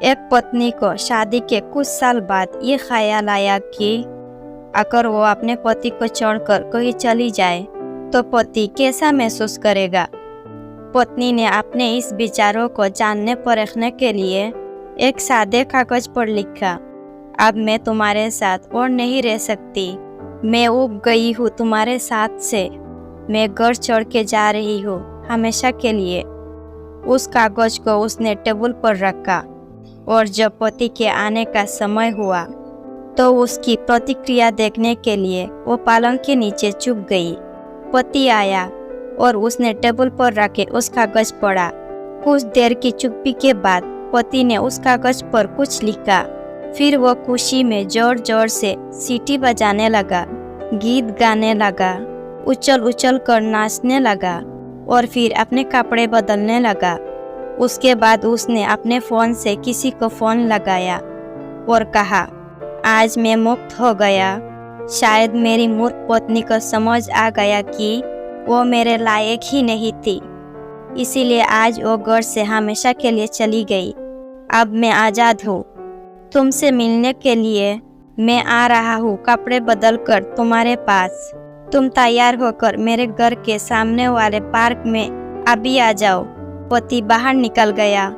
एक पत्नी को शादी के कुछ साल बाद ये ख्याल आया कि अगर वो अपने पति को छोड़कर कहीं चली जाए तो पति कैसा महसूस करेगा। पत्नी ने अपने इस विचारों को जानने परखने के लिए एक सादे कागज पर लिखा, अब मैं तुम्हारे साथ और नहीं रह सकती, मैं उब गई हूँ तुम्हारे साथ से, मैं घर छोड़ के जा रही हूँ हमेशा के लिए। उस कागज को उसने टेबल पर रखा और जब पति के आने का समय हुआ तो उसकी प्रतिक्रिया देखने के लिए वो पलंग के नीचे छुप गई। पति आया और उसने टेबल पर रखे उस कागज पढ़ा। कुछ देर की चुप्पी के बाद पति ने उस कागज पर कुछ लिखा। फिर वो खुशी में जोर जोर से सीटी बजाने लगा, गीत गाने लगा, उछल उछल कर नाचने लगा और फिर अपने कपड़े बदलने लगा। उसके बाद उसने अपने फ़ोन से किसी को फ़ोन लगाया और कहा, आज मैं मुक्त हो गया। शायद मेरी मूर्ख पत्नी को समझ आ गया कि वो मेरे लायक ही नहीं थी, इसीलिए आज वो घर से हमेशा के लिए चली गई। अब मैं आज़ाद हूँ। तुमसे मिलने के लिए मैं आ रहा हूँ कपड़े बदल कर तुम्हारे पास। तुम तैयार होकर मेरे घर के सामने वाले पार्क में अभी आ जाओ। पति बाहर निकल गया।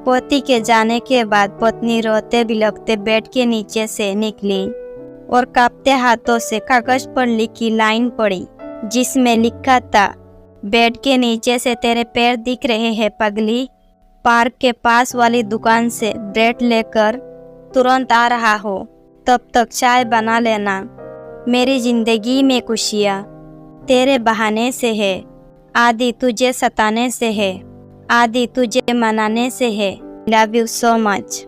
पति के जाने के बाद पत्नी रोते बिलखते बेड के नीचे से निकली और कांपते हाथों से कागज पर लिखी लाइन पढ़ी, जिसमें लिखा था, बेड के नीचे से तेरे पैर दिख रहे हैं पगली। पार्क के पास वाली दुकान से ब्रेड लेकर तुरंत आ रहा हो, तब तक चाय बना लेना। मेरी जिंदगी में खुशियाँ तेरे बहाने से है, आधी तुझे सताने से है, आधी तुझे मनाने से है। Love you so much.